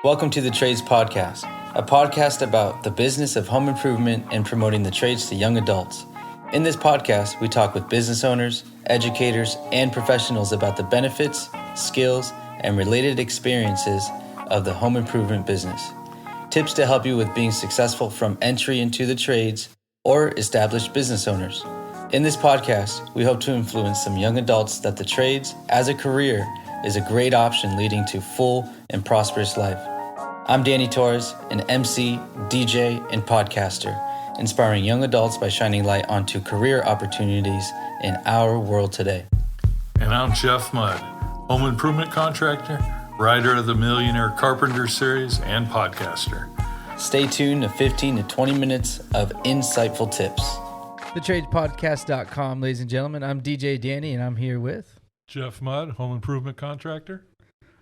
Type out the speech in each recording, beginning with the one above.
Welcome to the Trades Podcast, a podcast about the business of home improvement and promoting the trades to young adults. In this podcast, we talk with business owners, educators, and professionals about the benefits, skills, and related experiences of the home improvement business. Tips to help you with being successful from entry into the trades or established business owners. In this podcast, we hope to influence some young adults that the trades as a career is a great option leading to full and prosperous life. I'm Danny Torres, an MC, DJ, and podcaster, inspiring young adults by shining light onto career opportunities in our world today. And I'm Jeff Mudd, home improvement contractor, writer of the Millionaire Carpenter series, and podcaster. Stay tuned to 15 to 20 minutes of insightful tips. TheTradesPodcast.com, ladies and gentlemen. I'm DJ Danny, and I'm here with Jeff Mudd, home improvement contractor.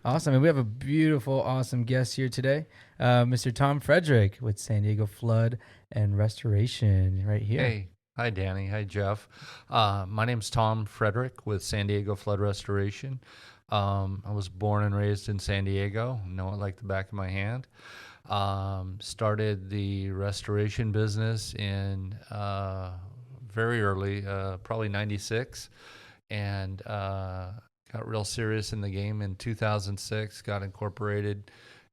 Awesome. And we have a beautiful, awesome guest here today, Mr. Tom Frederick with San Diego Flood and Restoration right here. Hey. Hi, Danny. Hi, Jeff. My name's Tom Frederick with San Diego Flood Restoration. I was born and raised in San Diego. Know it like the back of my hand. Started the restoration business in very early, probably 96, and got real serious in the game in 2006, got incorporated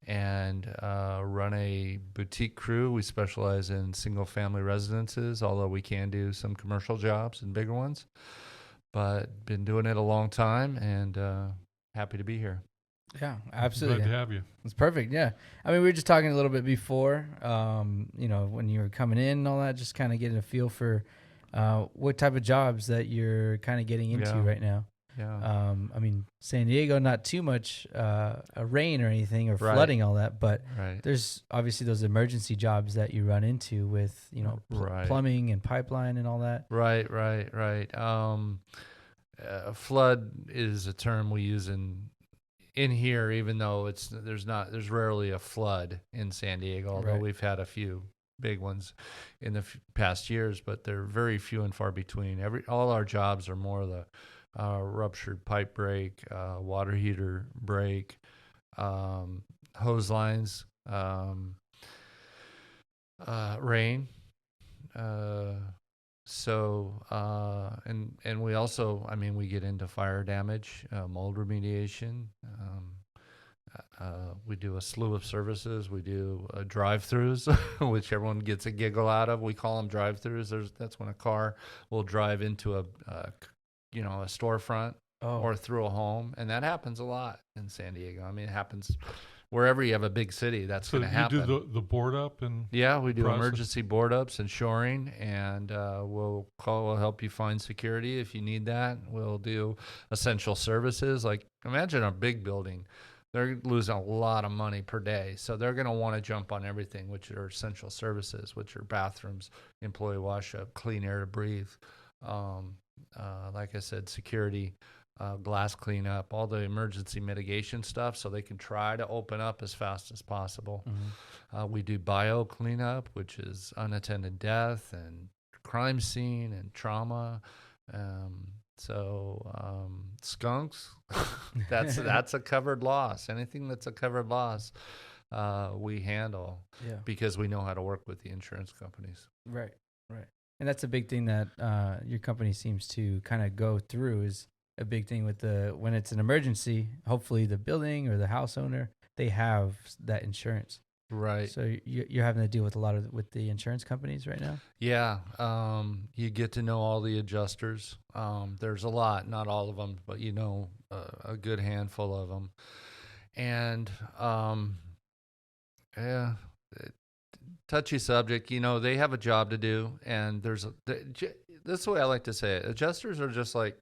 and run a boutique crew. We specialize in single-family residences, although we can do some commercial jobs and bigger ones. But been doing it a long time, and happy to be here. Yeah, absolutely. Glad to have you. It's perfect, yeah. I mean, we were just talking a little bit before, when you were coming in and all that, just kind of getting a feel for what type of jobs that you're kind of getting into right now. Yeah. I mean, San Diego, not too much rain or anything or flooding, all that, but there's obviously those emergency jobs that you run into with, plumbing and pipeline and all that. Right. Flood is a term we use in here, even though there's rarely a flood in San Diego, although we've had a few big ones in the past years, but they're very few and far between. All our jobs are more the ruptured pipe break, water heater break, hose lines, rain. And we also, we get into fire damage, mold remediation. We do a slew of services. We do drive-throughs, which everyone gets a giggle out of. We call them drive-throughs. That's when a car will drive into a storefront or through a home, and that happens a lot in San Diego. I mean, it happens wherever you have a big city. That's going to happen. So you do the board up and we do emergency board ups and shoring, and we'll help you find security if you need that. We'll do essential services. Like, imagine a big building. They're losing a lot of money per day, so they're going to want to jump on everything, which are essential services, which are bathrooms, employee wash up, clean air to breathe. Like I said, security, glass cleanup, all the emergency mitigation stuff, so they can try to open up as fast as possible. Mm-hmm. We do bio cleanup, which is unattended death and crime scene and trauma. Skunks, that's a covered loss. Anything that's a covered loss, we handle because we know how to work with the insurance companies. Right. And that's a big thing that your company seems to kind of go through, is a big thing with when it's an emergency, hopefully the building or the house owner, they have that insurance. Right. So you're having to deal with with the insurance companies right now? Yeah. You get to know all the adjusters. There's a lot, not all of them, but a good handful of them. And touchy subject. They have a job to do, and this is the way I like to say it. Adjusters are just like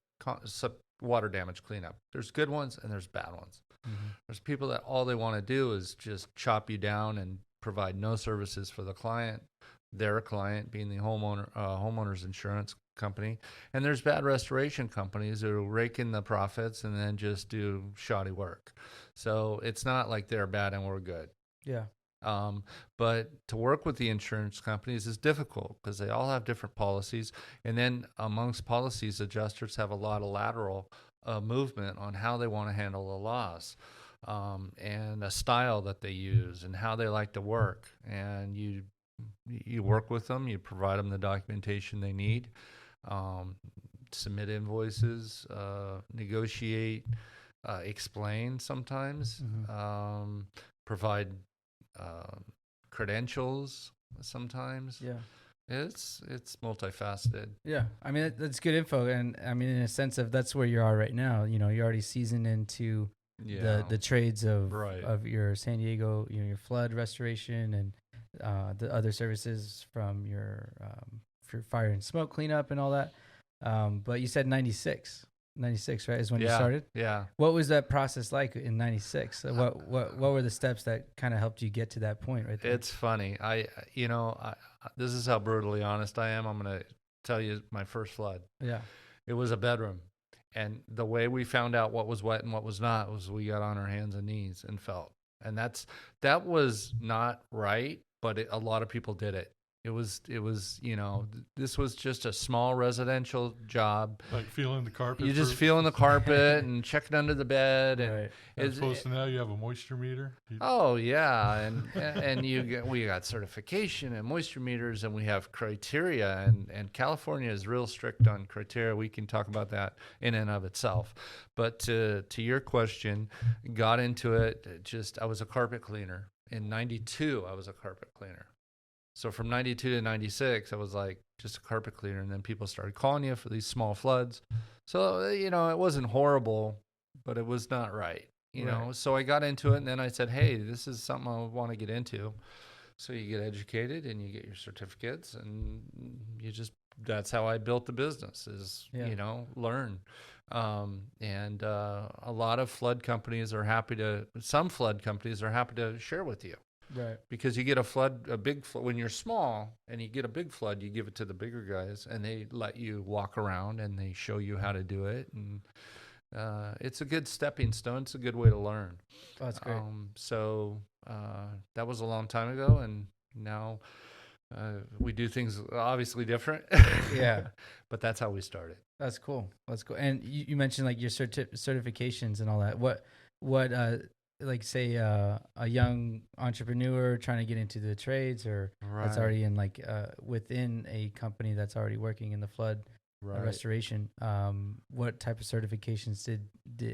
water damage cleanup. There's good ones and there's bad ones. Mm-hmm. There's people that all they want to do is just chop you down and provide no services for the client, their client being the homeowner's insurance company. And there's bad restoration companies that will rake in the profits and then just do shoddy work. So it's not like they're bad and we're good. Yeah. But to work with the insurance companies is difficult because they all have different policies. And then amongst policies, adjusters have a lot of lateral movement on how they want to handle the loss. and a style that they use and how they like to work. And you work with them, you provide them the documentation they need, submit invoices, negotiate, explain sometimes, provide credentials sometimes. Yeah. It's multifaceted. Yeah, I mean that's good info, and I mean in a sense of that's where you are right now. You know, you're already seasoned into the trades of your San Diego, you know, your flood restoration and the other services from your for fire and smoke cleanup and all that. But you said 96, right, is when you started. Yeah. What was that process like in 96? What were the steps that kind of helped you get to that point right there? It's funny. This is how brutally honest I am. I'm going to tell you my first flood. Yeah. It was a bedroom. And the way we found out what was wet and what was not was we got on our hands and knees and felt. And that was not right, but a lot of people did it. It was, this was just a small residential job. Like feeling the carpet. You just feeling the carpet and checking under the bed. And Right. As opposed to now you have a moisture meter. Oh yeah, and we got certification and moisture meters, and we have criteria, and California is real strict on criteria. We can talk about that in and of itself. But to your question, got into it. I was a carpet cleaner. In '92, I was a carpet cleaner. So from 92 to 96, I was like just a carpet cleaner. And then people started calling you for these small floods. So, it wasn't horrible, but it was not right, you know? So I got into it, and then I said, hey, this is something I want to get into. So you get educated and you get your certificates, and that's how I built the business is, learn. And a lot of flood companies some flood companies are happy to share with you. Right. Because you get a big flood, when you're small and you get a big flood, you give it to the bigger guys, and they let you walk around and they show you how to do it. And it's a good stepping stone. It's a good way to learn. Oh, that's great. So that was a long time ago, and now we do things obviously different. Yeah. But that's how we started. That's cool. And you mentioned like your certifications and all that. What like say a young entrepreneur trying to get into the trades, or that's already in like within a company that's already working in the flood restoration, what type of certifications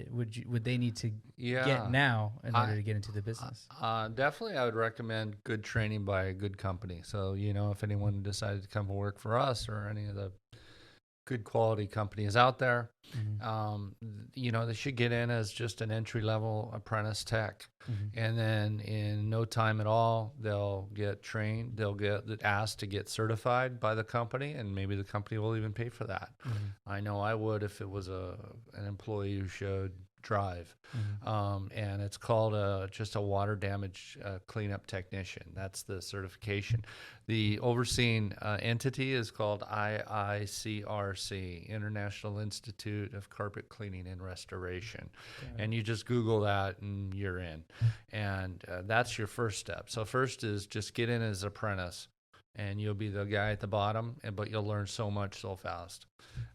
would they need to get now in order to get into the business? Definitely I would recommend good training by a good company. So if anyone decided to come work for us or any of the good quality companies out there, they should get in as just an entry-level apprentice tech. And then in no time at all, they'll get trained, they'll get asked to get certified by the company, and maybe the company will even pay for that. I know I would if it was an employee who showed drive. And it's called just a water damage cleanup technician. That's the certification. The overseeing entity is called IICRC, International Institute of Carpet Cleaning and Restoration. Okay. And you just Google that and you're in. And that's your first step. So first is just get in as an apprentice, and you'll be the guy at the bottom, but you'll learn so much so fast.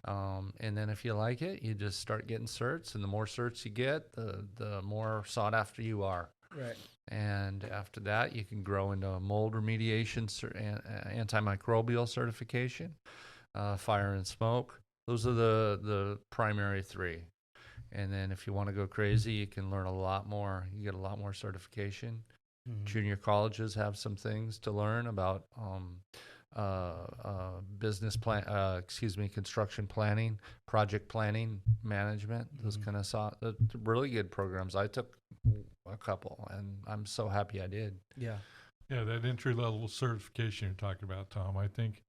And then if you like it, you just start getting certs, and the more certs you get, the more sought after you are. Right. And after that, you can grow into a mold remediation, antimicrobial certification, fire and smoke. Those are the primary three. And then if you want to go crazy, you can learn a lot more. You get a lot more certification. Junior colleges have some things to learn about construction planning, project planning, management, those kind of really good programs. I took a couple, and I'm so happy I did. Yeah, that entry-level certification you're talking about, Tom, I think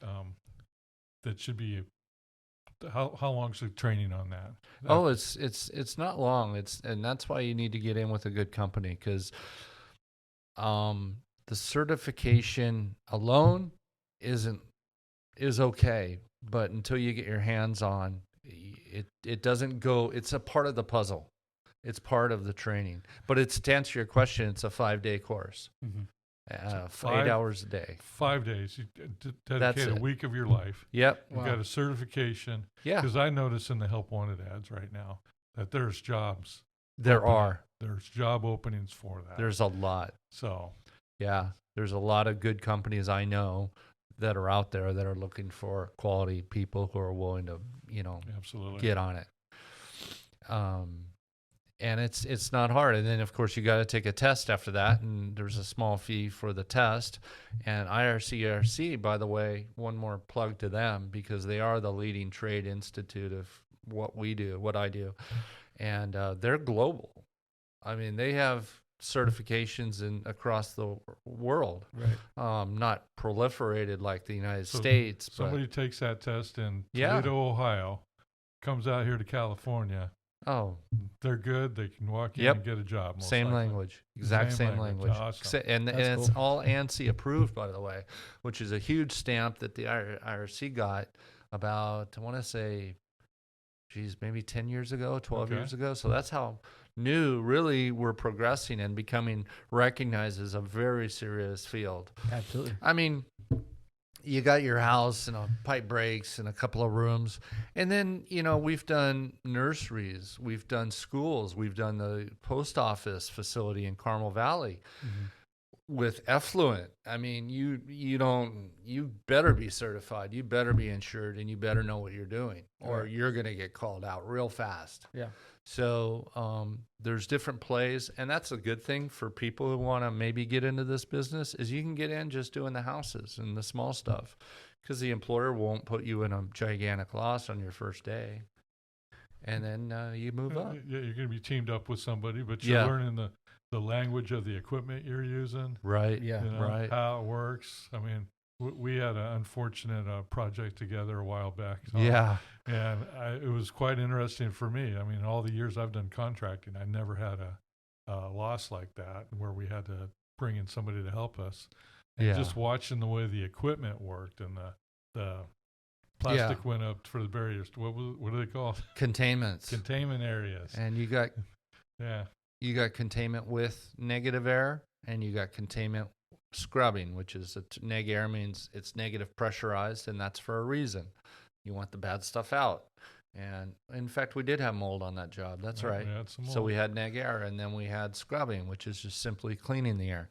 that should be how long's the training on that? It's not long. And that's why you need to get in with a good company, because the certification alone is okay, but until you get your hands on it doesn't go. It's a part of the puzzle. It's part of the training. But to answer your question, it's a 5-day course. 8 hours a day. 5 days. You dedicate a week of your life. Yep. You've got a certification. Yeah. Because I notice in the Help Wanted ads right now that there's jobs There's job openings for that. There's a lot. So, yeah, there's a lot of good companies I know that are out there that are looking for quality people who are willing to, absolutely get on it. And it's not hard. And then, of course, you got to take a test after that, and there's a small fee for the test. And IRCRC, by the way, one more plug to them, because they are the leading trade institute of what I do. And they're global. I mean, they have certifications across the world, Right. not proliferated like the United States. Somebody takes that test in Toledo, Ohio, comes out here to California. Oh, they're good. They can walk in and get a job. Same likely. Language, exact same language. Awesome. And it's all ANSI approved, by the way, which is a huge stamp that the IRC got about, I want to say, maybe 10 years ago, 12 years ago. So that's how new really we're progressing and becoming recognized as a very serious field. Absolutely. I mean, you got your house and pipe breaks and a couple of rooms. And then, we've done nurseries, we've done schools, we've done the post office facility in Carmel Valley with effluent. I mean, you better be certified, you better be insured, and you better know what you're doing, or you're going to get called out real fast. Yeah. So there's different plays, and that's a good thing for people who want to maybe get into this business, is you can get in just doing the houses and the small stuff, because the employer won't put you in a gigantic loss on your first day, and then you move up. Yeah, you're going to be teamed up with somebody, but you're learning the language of the equipment you're using. Right. Yeah. Right. How it works. I mean, we had an unfortunate project together a while back. And it was quite interesting for me. I mean, all the years I've done contracting, I never had a loss like that where we had to bring in somebody to help us. And just watching the way the equipment worked, and the plastic went up for the barriers. What are they called? Containment areas. And you got you got containment with negative air, and you got containment scrubbing, which is neg air means it's negative pressurized, and that's for a reason. You want the bad stuff out. And in fact, we did have mold on that job. That's right. So we had neg air, and then we had scrubbing, which is just simply cleaning the air.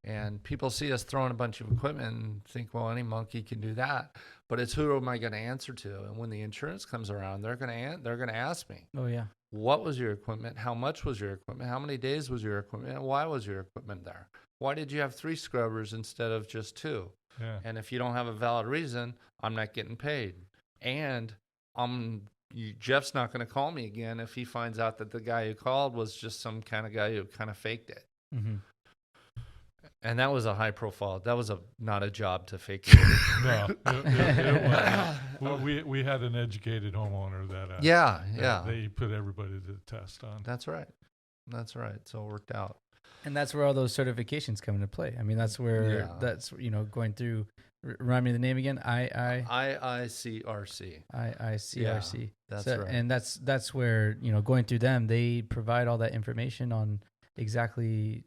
And people see us throwing a bunch of equipment and think, well, any monkey can do that. But it's, who am I going to answer to? And when the insurance comes around, they're going to ask me. Oh yeah. What was your equipment? How much was your equipment? How many days was your equipment? And why was your equipment there? Why did you have 3 scrubbers instead of just 2? Yeah. And if you don't have a valid reason, I'm not getting paid. And Jeff's not going to call me again if he finds out that the guy who called was just some kind of guy who kind of faked it. Mm-hmm. And that was a high profile. That was not a job to fake it. No, it wasn't. We had an educated homeowner that they put everybody to the test on. That's right. So it worked out. And that's where all those certifications come into play. I mean, that's where that's going through. Remind me the name again. IICRC. IICRC. That's right. And that's where going through them, they provide all that information on exactly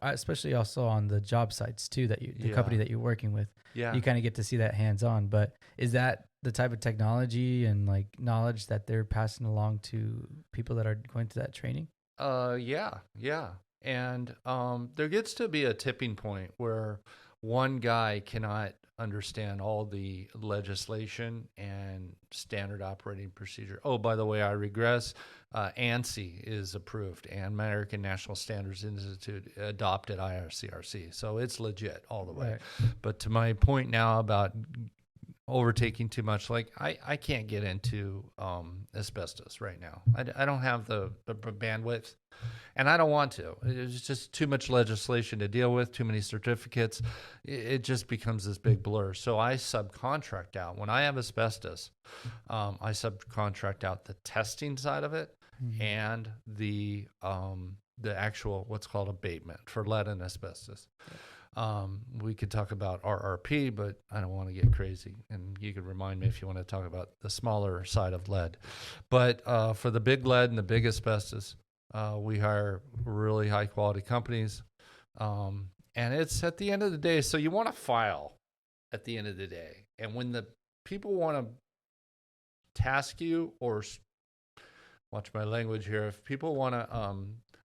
especially also on the job sites too, that the company that you're working with. Yeah. You kind of get to see that hands on. But is that the type of technology and like knowledge that they're passing along to people that are going through that training? Yeah. And there gets to be a tipping point where one guy cannot understand all the legislation and standard operating procedure. Oh, by the way, I regress. ANSI is approved, and American National Standards Institute adopted IRCRC. So it's legit all the way. Right. But to my point now about overtaking too much, like I can't get into asbestos right now. I don't have the bandwidth, and I don't want to. It's just too much legislation to deal with, too many certificates. It just becomes this big blur. So I subcontract out. When I have asbestos, I subcontract out the testing side of it and the actual what's called abatement for lead and asbestos. We could talk about RRP, but I don't want to get crazy. And you could remind me if you want to talk about the smaller side of lead. But for the big lead and the big asbestos, we hire really high quality companies. And it's at the end of the day. So you want to file at the end of the day. And when the people want to task you watch my language here. If people want to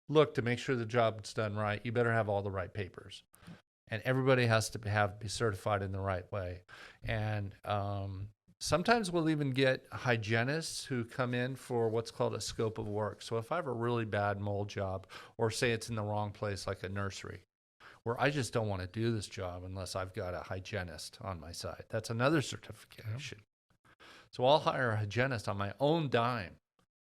look to make sure the job's done right, you better have all the right papers. And everybody has to be certified in the right way. And sometimes we'll even get hygienists who come in for what's called a scope of work. So if I have a really bad mold job, or say it's in the wrong place like a nursery, where I just don't want to do this job unless I've got a hygienist on my side. That's another certification. Yep. So I'll hire a hygienist on my own dime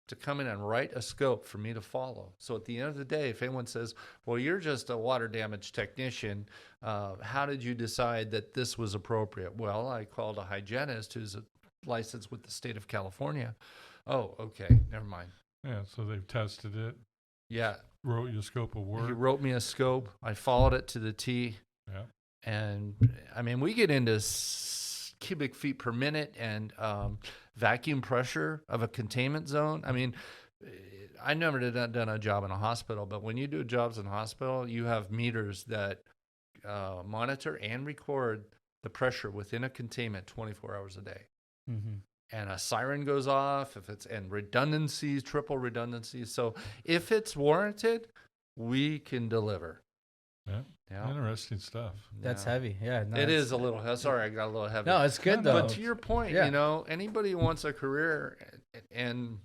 to come in and write a scope for me to follow. So at the end of the day, if anyone says, well, you're just a water damage technician, how did you decide that this was appropriate? Well, I called a hygienist who's licensed with the state of California. Oh, okay, never mind. Yeah, so they've tested it. Yeah. Wrote you a scope of work. He wrote me a scope. I followed it to the T. Yeah. And I mean, we get into cubic feet per minute and vacuum pressure of a containment zone. I mean, I never done a job in a hospital, but when you do jobs in a hospital, you have meters that monitor and record the pressure within a containment 24 hours a day. Mm-hmm. And a siren goes off and redundancies, triple redundancies. So if it's warranted, we can deliver. Yeah. Interesting stuff. That's heavy. Yeah. No, it is a little, sorry, I got a little heavy. No, it's good though. But to your point, anybody who wants a career, and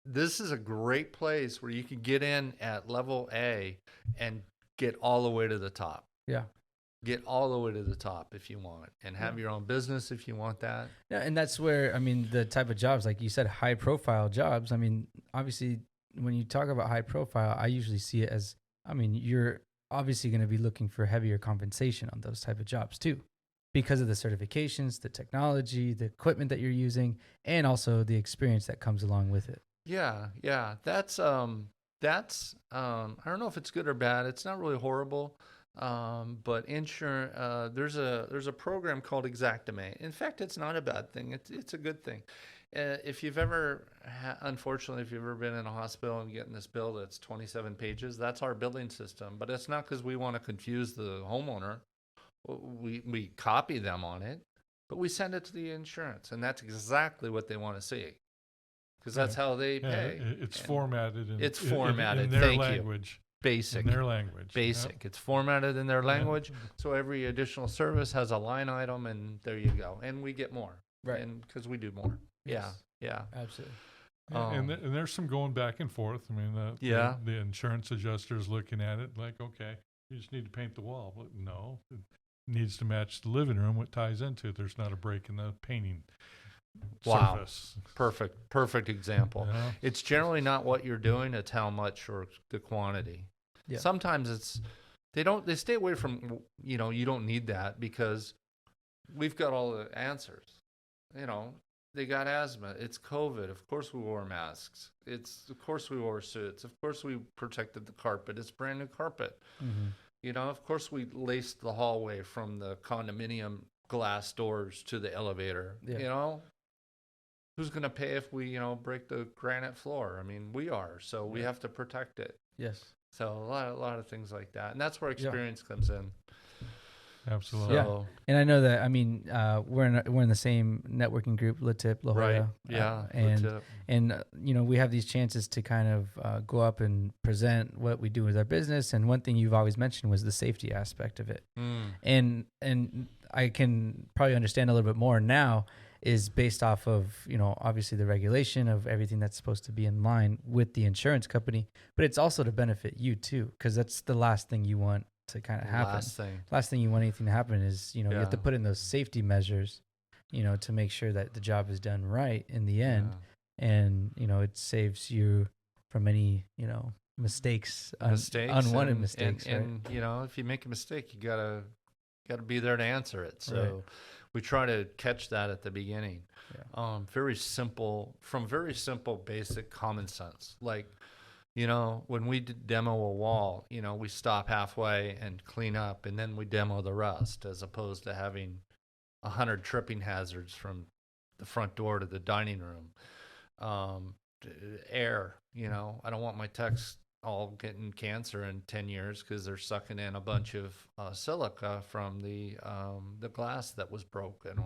this is a great place where you can get in at level A and get all the way to the top. Yeah. Get all the way to the top if you want, and have your own business if you want that. Yeah, and that's where, I mean, the type of jobs, like you said, high profile jobs. I mean, obviously, when you talk about high profile, I usually see it as, I mean, you're obviously going to be looking for heavier compensation on those type of jobs too, because of the certifications, the technology, the equipment that you're using, and also the experience that comes along with it. Yeah. That's I don't know if it's good or bad. It's not really horrible. But insurance, there's a program called Xactimate. In fact, it's not a bad thing. It's a good thing. If you've ever, unfortunately, if you've ever been in a hospital and getting this bill that's 27 pages, that's our billing system. But it's not because we want to confuse the homeowner. We copy them on it, but we send it to the insurance, and that's exactly what they want to see, because that's how they pay. It's formatted. It's formatted. In their Thank language. You. Basic. In their language. Basic. Yep. It's formatted in their language, so every additional service has a line item, and there you go. And we get more, right? And because we do more. Yes. Yeah. Absolutely. And there's some going back and forth. I mean, the insurance adjuster is looking at it like, okay, you just need to paint the wall. But no, it needs to match the living room, what ties into it. There's not a break in the painting surface. Perfect example. Yeah. It's generally not what you're doing, it's how much or the quantity. Yeah. Sometimes they stay away from, you don't need that because we've got all the answers. They got asthma. It's COVID. Of course we wore masks. Of course we wore suits. Of course we protected the carpet. It's brand new carpet. Mm-hmm. Of course we laced the hallway from the condominium glass doors to the elevator. Yeah. Who's going to pay if we, break the granite floor? I mean, we are. So we have to protect it. Yes. So a lot of things like that. And that's where experience comes in. Absolutely. Yeah. And I know that, I mean, we're in the same networking group, LaTip, La Jolla. Right. Yeah. And we have these chances to kind of go up and present what we do with our business. And one thing you've always mentioned was the safety aspect of it. And I can probably understand a little bit more now is based off of, obviously the regulation of everything that's supposed to be in line with the insurance company, but it's also to benefit you too, because that's the last thing you want to kind of happen. Last thing you want anything to happen is, you have to put in those safety measures, to make sure that the job is done right in the end. Yeah. And, it saves you from any, mistakes, unwanted mistakes. And, if you make a mistake, you gotta be there to answer it. So we try to catch that at the beginning. Yeah. Very simple, basic common sense. Like, when we demo a wall, we stop halfway and clean up, and then we demo the rest, as opposed to having 100 tripping hazards from the front door to the dining room. Air, I don't want my techs all getting cancer in 10 years because they're sucking in a bunch of silica from the glass that was broken,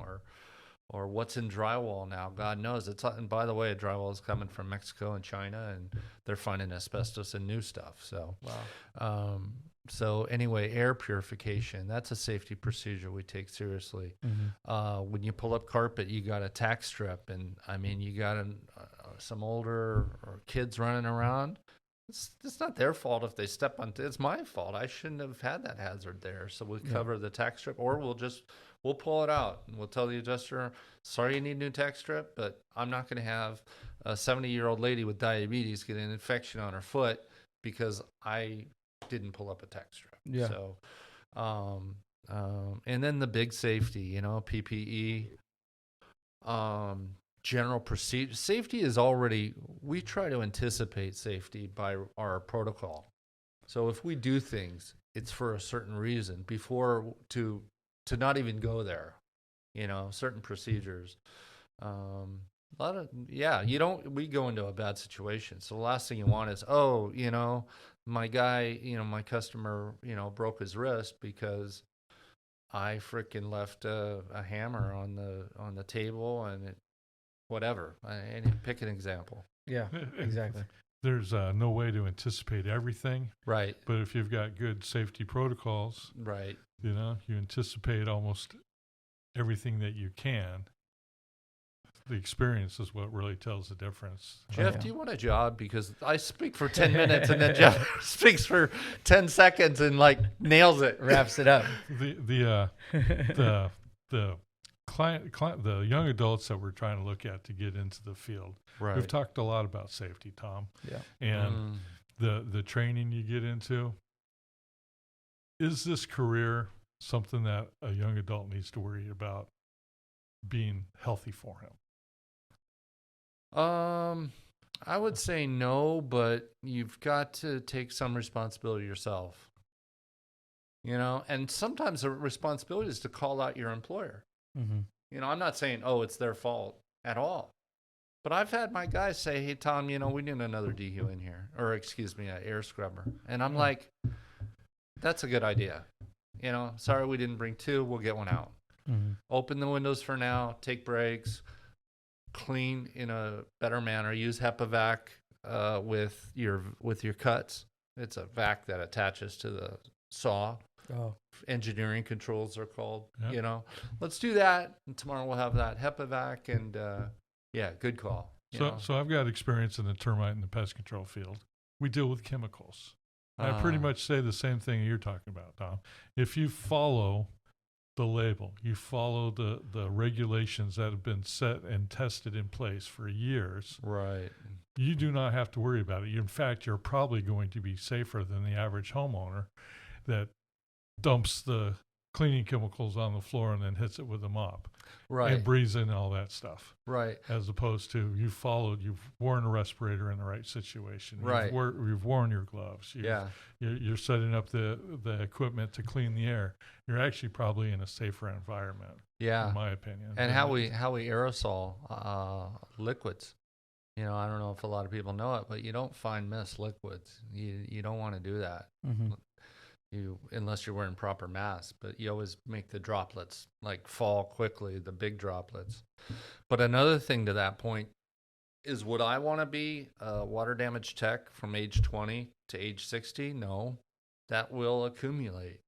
or what's in drywall now. God knows. And by the way, drywall is coming from Mexico and China, and they're finding asbestos in new stuff. So, Wow. So anyway, air purification, that's a safety procedure we take seriously. When you pull up carpet, you got a tack strip, and I mean, you got some older or kids running around. It's not their fault if they step on. It's my fault. I shouldn't have had that hazard there. So we'll cover the tack strip, or we'll pull it out and we'll tell the adjuster, sorry, you need a new tack strip, but I'm not going to have a 70-year-old lady with diabetes get an infection on her foot because I didn't pull up a tack strip. Yeah. So, and then the big safety, PPE, general procedure. Safety is already, we try to anticipate safety by our protocol. So if we do things, it's for a certain reason before to not even go there, certain procedures. We go into a bad situation. So the last thing you want is, my guy, my customer, broke his wrist because I freaking left a hammer on the table and whatever. Pick an example. Yeah, exactly. There's no way to anticipate everything. Right. But if you've got good safety protocols, right, you anticipate almost everything that you can. The experience is what really tells the difference. Jeff, do you want a job? Because I speak for 10 minutes and then Jeff speaks for 10 seconds and nails it, wraps it up. The client, the young adults that we're trying to look at to get into the field. Right. We've talked a lot about safety, Tom. Yeah. And the training you get into. Is this career something that a young adult needs to worry about being healthy for him? I would say no, but you've got to take some responsibility yourself. And sometimes the responsibility is to call out your employer. Mm-hmm. I'm not saying, it's their fault at all. But I've had my guys say, hey, Tom, we need another dehu in here. Or, excuse me, an air scrubber. And I'm like, that's a good idea. Sorry we didn't bring two. We'll get one out. Mm-hmm. Open the windows for now. Take breaks. Clean in a better manner. Use HEPA with your cuts. It's a vac that attaches to the saw. Oh. Engineering controls are called. Yep. Let's do that. And tomorrow we'll have that HEPA vac, and good call. So I've got experience in the termite and the pest control field. We deal with chemicals. I pretty much say the same thing you're talking about, Tom. If you follow the label, you follow the regulations that have been set and tested in place for years, right? You do not have to worry about it. In fact, you're probably going to be safer than the average homeowner that dumps the cleaning chemicals on the floor and then hits it with a mop. Right. And breathes in all that stuff. Right. As opposed to you've worn a respirator in the right situation. Right. You've worn your gloves. You're setting up the equipment to clean the air. You're actually probably in a safer environment. Yeah. In my opinion. And how we aerosol liquids. I don't know if a lot of people know it, but you don't fine mist liquids. You don't want to do that. Mm-hmm. Unless you're wearing proper masks, but you always make the droplets fall quickly, the big droplets. But another thing to that point is, would I want to be a water damage tech from age 20 to age 60? No, that will accumulate.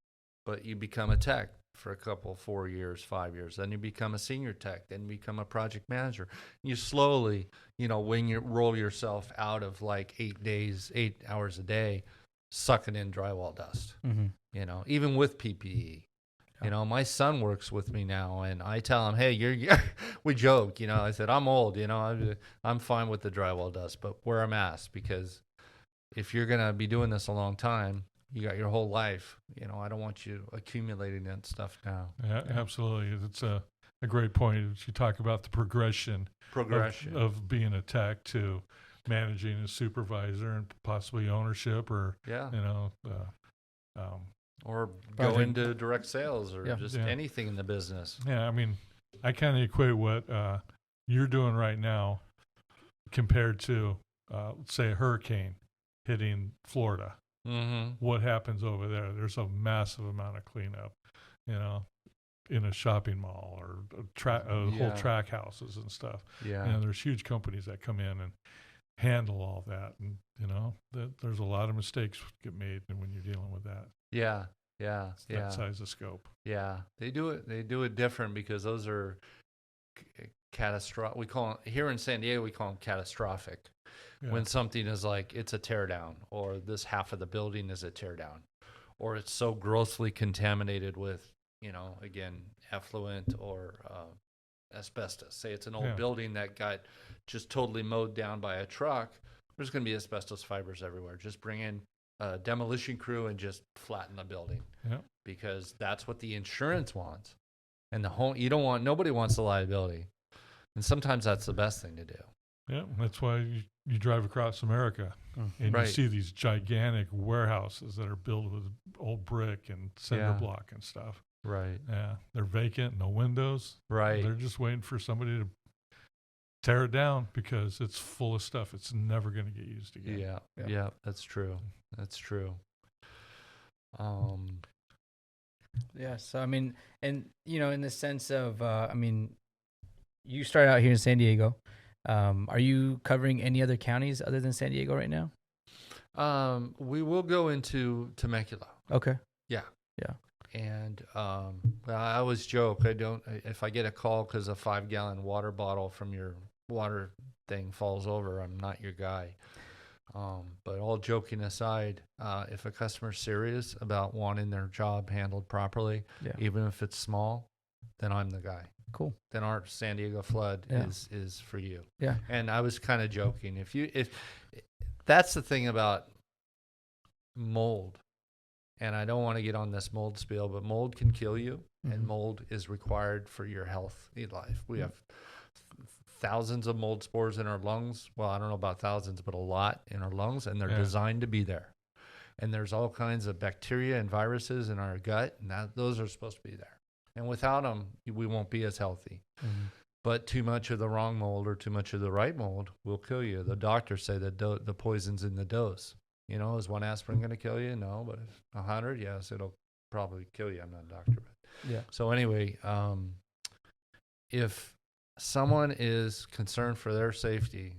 But you become a tech for a couple, 4 years, 5 years. Then you become a senior tech. Then you become a project manager. You slowly, when you roll yourself out of 8 hours a day, sucking in drywall dust, even with PPE. My son works with me now, and I tell him, hey, we joke, I said, I'm old, I'm fine with the drywall dust, but wear a mask, because if you're going to be doing this a long time, you got your whole life, I don't want you accumulating that stuff now. Yeah, absolutely. It's a great point. You talk about the progression of being a tech to managing a supervisor and possibly ownership, or or go into direct sales, or anything in the business. Yeah, I mean, I kind of equate what you're doing right now compared to, let's say, a hurricane hitting Florida. Mm-hmm. What happens over there? There's a massive amount of cleanup. in a shopping mall or whole track houses and stuff. Yeah. You know, there's huge companies that come in and handle all that, and you know there's a lot of mistakes get made when you're dealing with that. Yeah. That size of scope. Yeah, they do it different because those are catastrophic. We call it, here in San Diego, we call them catastrophic. Yeah. When something is like, it's a tear down, or this half of the building is a tear down, or it's so grossly contaminated with, you know, again, effluent or asbestos. Say it's an old building that got just totally mowed down by a truck. There's going to be asbestos fibers everywhere. Just bring in a demolition crew and just flatten the building, because that's what the insurance wants. And nobody wants the liability. And sometimes that's the best thing to do. Yeah, that's why you drive across America and you see these gigantic warehouses that are built with old brick and cinder block and stuff. Right. Yeah, they're vacant, no windows. Right. They're just waiting for somebody to tear it down because it's full of stuff. It's never going to get used again. Yeah, that's true. That's true. Yeah. So I mean, and you know, in the sense of, I mean, you started out here in San Diego. Are you covering any other counties other than San Diego right now? We will go into Temecula. Okay. Yeah. Yeah. And I always joke, if I get a call because a 5-gallon water bottle from your water thing falls over, I'm not your guy. But all joking aside, if a customer's serious about wanting their job handled properly, even if it's small, then I'm the guy. Cool. Then our San Diego flood is for you. Yeah. And I was kind of joking. If that's the thing about mold, and I don't want to get on this mold spiel, but mold can kill you, and mold is required for your healthy life. We have thousands of mold spores in our lungs. Well, I don't know about thousands, but a lot in our lungs, and they're designed to be there. And there's all kinds of bacteria and viruses in our gut, and those are supposed to be there. And without them, we won't be as healthy. But too much of the wrong mold or too much of the right mold will kill you. The doctors say that the poison's in the dose. You know, is one aspirin going to kill you? No, but 100, yes, it'll probably kill you. I'm not a doctor, but So anyway, if someone is concerned for their safety,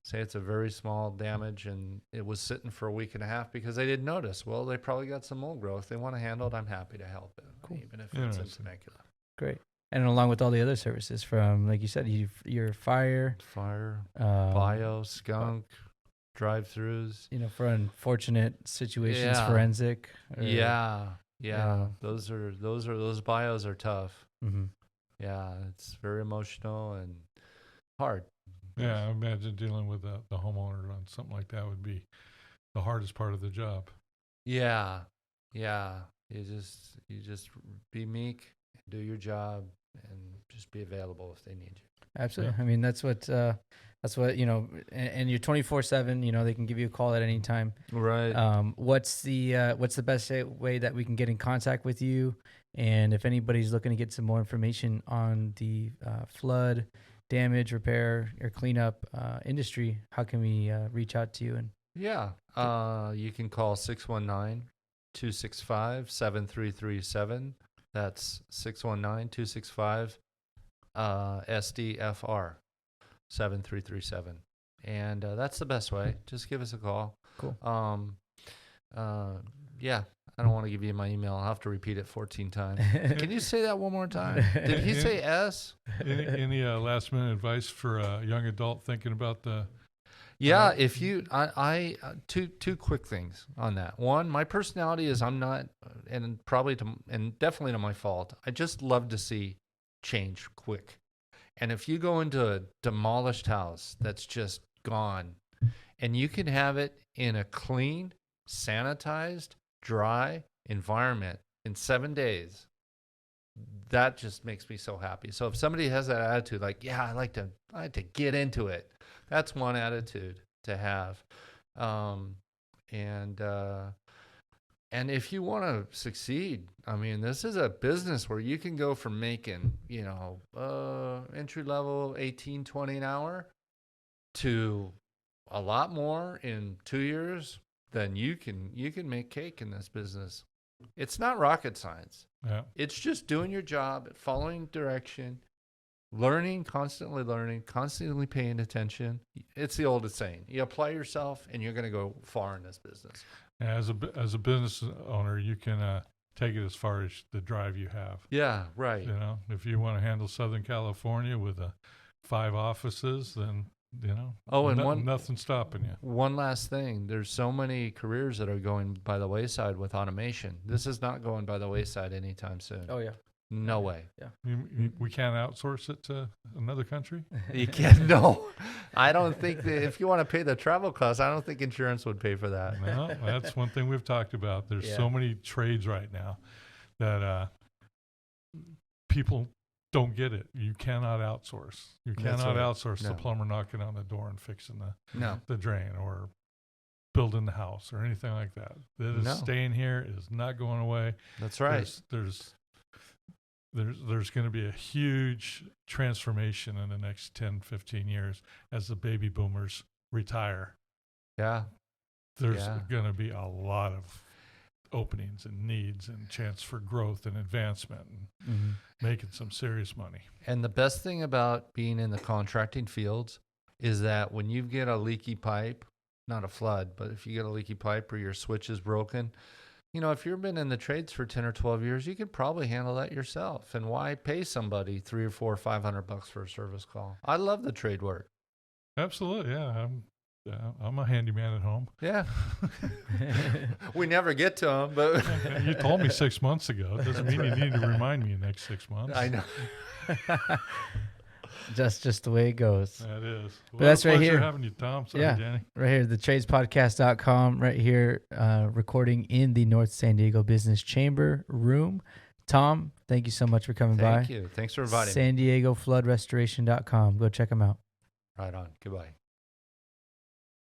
say it's a very small damage and it was sitting for a week and a half because they didn't notice. Well, they probably got some mold growth. They want to handle it. I'm happy to help it, even if it's in Temecula. Great. And along with all the other services from, like you said, your fire, bio, skunk, drive-throughs. You know, for unfortunate situations, forensic. Those bios are tough. Yeah, it's very emotional and hard. Yeah, I imagine dealing with the homeowner on something like that would be the hardest part of the job. Yeah. You just be meek, do your job, and just be available if they need you. Absolutely. I mean, that's what you know. And you're 24/7. You know, they can give you a call at any time. Right. What's the best way that we can get in contact with you? And if anybody's looking to get some more information on the flood damage, repair, or cleanup industry, how can we reach out to you? And you can call 619-265-7337. That's 619-265 SDFR 7337. And that's the best way. Just give us a call. Cool. I don't want to give you my email. I'll have to repeat it 14 times. Can you say that one more time? Did he say S? Any last minute advice for a young adult thinking about the? Yeah, if you, two quick things on that. One, my personality is I'm not, and definitely to my fault. I just love to see change quick. And if you go into a demolished house that's just gone, and you can have it in a clean, sanitized, dry environment in 7 days, that just makes me so happy. So if somebody has that attitude, like, I like to get into it, that's one attitude to have. And if you want to succeed, I mean, this is a business where you can go from making, entry level 18, 20 an hour to a lot more in 2 years. Then you can make cake in this business. It's not rocket science. Yeah. It's just doing your job, following direction, constantly paying attention. It's the oldest saying. You apply yourself and you're going to go far in this business. As a business owner, you can take it as far as the drive you have. Yeah, right. You know, if you want to handle Southern California with 5 offices, then, you know, nothing's stopping you. One last thing. There's so many careers that are going by the wayside with automation. This is not going by the wayside anytime soon. Oh, yeah. No way. Yeah. We can't outsource it to another country? You can't. No. I don't think that if you want to pay the travel costs, I don't think insurance would pay for that. No, that's one thing we've talked about. There's so many trades right now that people don't get it. You cannot outsource. You cannot outsource the plumber knocking on the door and fixing the drain or building the house or anything like that. That is staying here. It is not going away. That's right. There's going to be a huge transformation in the next 10, 15 years as the baby boomers retire. Yeah. There's going to be a lot of openings and needs and chance for growth and advancement and making some serious money. And the best thing about being in the contracting fields is that when you get a leaky pipe, not a flood, but if you get a leaky pipe or your switch is broken, you know, if you've been in the trades for 10 or 12 years, you could probably handle that yourself. And why pay somebody $300 or $400 or $500 for a service call? I love the trade work. Absolutely, yeah. I'm a handyman at home. Yeah. We never get to them, but you told me 6 months ago. It doesn't mean you need to remind me in the next 6 months. I know. Just the way it goes. That is. Well, but that's right here. Having you, Tom. Sorry, Danny. Right here, thetradespodcast.com, right here, recording in the North San Diego Business Chamber room. Tom, thank you so much for coming by. Thank you. Thanks for inviting me. San Diego Flood Restoration.com. Go check them out. Right on. Goodbye.